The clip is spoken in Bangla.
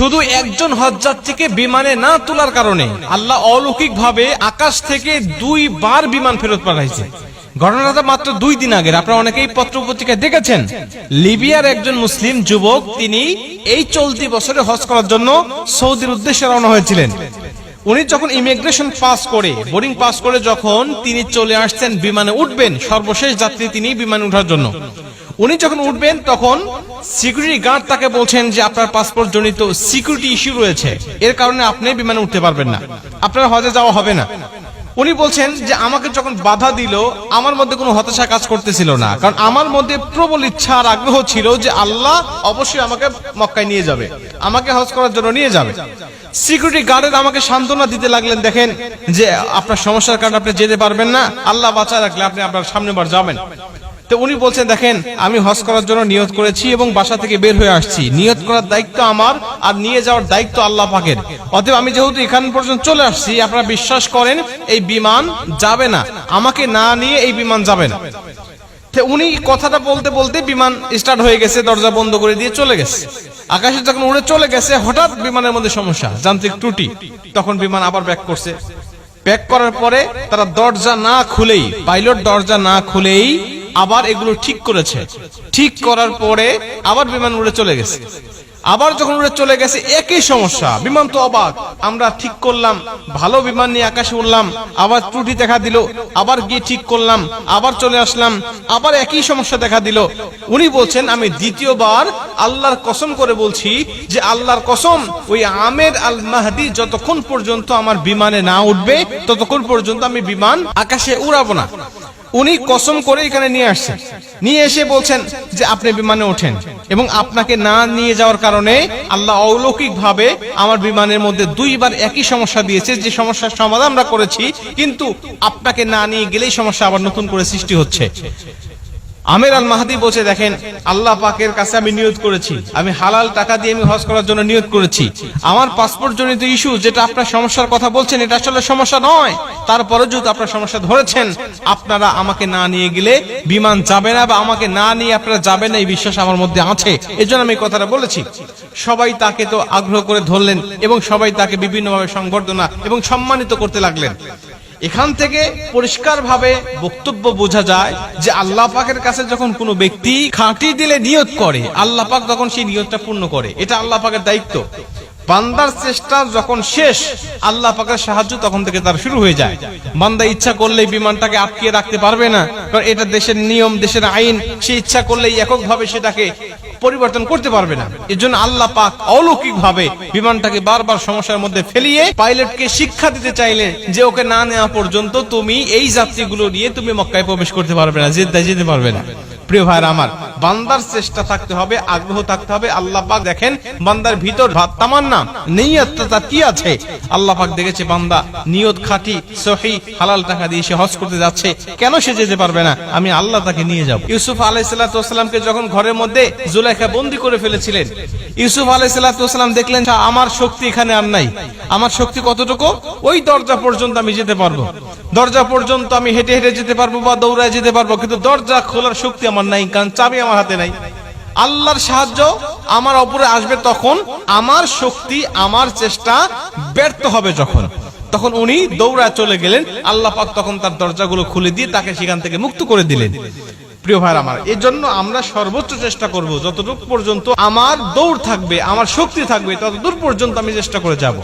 শুধু একজন হজযাত্রীকে বিমানে না তোলার কারণে আল্লাহ অলৌকিকভাবে আকাশ থেকে 2 বার বিমান ফেরত পাঠাইছে। ঘটনাটা মাত্র 2 দিন আগের। আপনারা অনেকেই পত্র পত্রিকায় দেখেছেন, লিবিয়ার একজন মুসলিম যুবক তিনি এই চলতি বছরে হজ করার জন্য সৌদির উদ্দেশ্যে রওনা হয়েছিলেন। উনি যখন ইমিগ্রেশন পাস করে, বোর্ডিং পাস করে যখন তিনি চলে আসছেন বিমানে উঠবেন, সর্বশেষ যাত্রী তিনি বিমানে ওঠার জন্য, উনি যখন উঠবেন তখন সিকিউরিটি গার্ড তাকে বলছেন যে আপনার পাসপোর্ট জনিত সিকিউরিটি ইস্যু রয়েছে, এর কারণে আপনি বিমানে উঠতে পারবেন না, আপনার হজে যাওয়া হবে না। উনি বলছেন যে আমাকে যখন বাধা দিল আমার মধ্যে কোনো হতাশা কাজ করতেছিল না, কারণ আমার মধ্যে প্রবল ইচ্ছা আর আগ্রহ ছিল যে আল্লাহ অবশ্যই আমাকে মক্কায় নিয়ে যাবে, আমাকে হজ করার জন্য নিয়ে যাবে। সিকিউরিটি গার্ডের আমাকে সান্ত্বনা দিতে লাগলেন, দেখেন যে আপনার সমস্যার কারণে আপনি যেতে পারবেন না, আল্লাহ বাঁচায় রাখলে আপনি আপনার সামনের বার যাবেন। তো উনি বলছেন দেখেন আমি হজ করার জন্য নিয়ত করেছি এবং বাসা থেকে বের হয়ে আসছি, নিয়ত করার দায়িত্ব আমার আর নিয়ে যাওয়ার দায়িত্ব আল্লাহ পাকের, অতএব আমি যেহেতু এখান পর্যন্ত চলে আসছি, আপনারা বিশ্বাস করেন এই বিমান যাবে না, আমাকে না নিয়ে এই বিমান যাবে না। উনি কথাটা বলতে বলতে বিমান স্টার্ট হয়ে গেছে, দরজা বন্ধ করে দিয়ে চলে গেছে। আকাশে যখন উড়ে চলে গেছে হঠাৎ বিমানের মধ্যে সমস্যা, যান্ত্রিক ত্রুটি, তখন বিমান আবার ব্যাক করছে। ব্যাক করার পরে তারা দরজা না খুলেই, পাইলট দরজা না খুলেই আবার এগুলো ঠিক করেছে। ঠিক করার পরে আবার বিমান উড়ে চলে গেছে। আবার যখন উড়ে চলে গেছে একই সমস্যা, বিমান তো অবাক, আমরা ঠিক করলাম, ভালো বিমান নিয়ে আকাশে উড়লাম, আবার ত্রুটি দেখা দিল, আবার গিয়ে ঠিক করলাম, আবার চলে আসলাম, আবার একই সমস্যা দেখা দিল। উনি বলছেন আমি দ্বিতীয়বার আল্লাহর কসম করে বলছি যে আল্লাহর কসম, ওই আমের আল মাহদি যতক্ষণ পর্যন্ত আমার বিমানে না উঠবে ততক্ষণ পর্যন্ত আমি বিমান আকাশে উড়াবো না। উনি কসম করে এখানে নিয়ে আসছেন, নিয়ে এসে বলছেন যে আপনি বিমানে ওঠেন, এবং আপনাকে না নিয়ে যাওয়ার কারণে আল্লাহ অলৌকিক ভাবে আমার বিমানের মধ্যে 2 বার একই সমস্যা দিয়েছে, যে সমস্যার সমাধান আমরা করেছি, কিন্তু আপনাকে না নিয়ে গেলেই সমস্যা আবার নতুন করে সৃষ্টি হচ্ছে। আমের আল মাহদি বলছে দেখেন আল্লাহ পাকের কাছে আমি নিয়ত করেছি, আমি হালাল টাকা দিয়ে আমি হজ করার জন্য নিয়ত করেছি, আমার পাসপোর্ট জনিত ইস্যু যেটা আপনার সমস্যার কথা বলছেন এটা আসলে সমস্যা নয়, তারপরে যদি আপনার সমস্যা ধরেছেন, আপনারা আমাকে না নিয়ে গেলে বিমান যাবে না, বা আমাকে না নিয়ে আপনারা যাবেন না, এই বিশ্বাস আমার মধ্যে আছে, এজন্য আমি কথাটা বলেছি। সবাই তাকে তো আগ্রহ করে ধরলেন এবং সবাই তাকে বিভিন্নভাবে সংবর্ধনা এবং সম্মানিত করতে লাগলেন। এখান থেকে পরিষ্কার ভাবে বক্তব্য বোঝা যায় যে আল্লাহ পাকের কাছে যখন কোনো ব্যক্তি খাঁটি দিলে নিয়ত করে, আল্লাহ পাক তখন সেই নিয়তটা পূর্ণ করে, এটা আল্লাহ পাকের দায়িত্ব। বান্দার চেষ্টা যখন শেষ, আল্লাহ পাকের সাহায্য তখন থেকে তার শুরু হয়ে যায়। বান্দা ইচ্ছা করলেই বিমানটাকে আটকে রাখতে পারবে না, কারণ এটা দেশের নিয়ম, দেশের আইন, সে ইচ্ছা করলেই এককভাবে সেটাকে পরিবর্তন করতে পারবে না। এজন্য আল্লাহ পাক অলৌকিক ভাবে বিমানটাকে বারবার সমস্যার মধ্যে ফেলিয়ে পাইলটকে শিক্ষা দিতে চাইলেন যে ওকে না নেওয়া পর্যন্ত তুমি এই যাত্রীগুলো নিয়ে তুমি মক্কায় প্রবেশ করতে পারবে না, যেতে পারবে না। প্রিয় ভাইরা আমার, বান্দার চেষ্টা থাকতে হবে, আগ্রহ থাকতে হবে। আল্লাহ পাক দেখেন বান্দার ভিতর তামান্না নিয়তটা কি আছে, আল্লাহ পাক দেখেছে বান্দা নিয়ত খাঁটি সহি হালাল টাকা দিয়ে সে হজ করতে যাচ্ছে, কেন সে যেতে পারবে না, আমি আল্লাহ তাকে নিয়ে যাব। ইউসুফ আলাইহিস সালামকে যখন ঘরের মধ্যে জুলাইখা বন্দী করে ফেলেছিলেন, ইউসুফ আলাইহিস সালাম দেখলেন আমার শক্তি এখানে আর নাই, আমার শক্তি কতটুকু, ওই দরজা পর্যন্ত আমি যেতে পারবো, দরজা পর্যন্ত আমি হেঁটে হেঁটে যেতে পারবো বা দৌড়ায় যেতে পারবো, কিন্তু দরজা খোলার শক্তি আমার নাই, কারণ চাবি আমার হাতে নাই। আল্লাহর সাহায্য আমার উপরে আসবে তখন, আমার শক্তি আমার চেষ্টা ব্যর্থ হবে যখন, তখন উনি দৌড়ায় চলে গেলেন। আল্লাহ পাক তখন তার দরজাগুলো খুলে দিয়ে তাকে সেখান থেকে মুক্ত করে দিলেন। প্রিয় ভাই আমার, এর জন্য আমরা সর্বোচ্চ চেষ্টা করব, যতটুকু পর্যন্ত আমার দৌড় থাকবে, আমার শক্তি থাকবে, ততদূর পর্যন্ত আমি চেষ্টা করে যাব।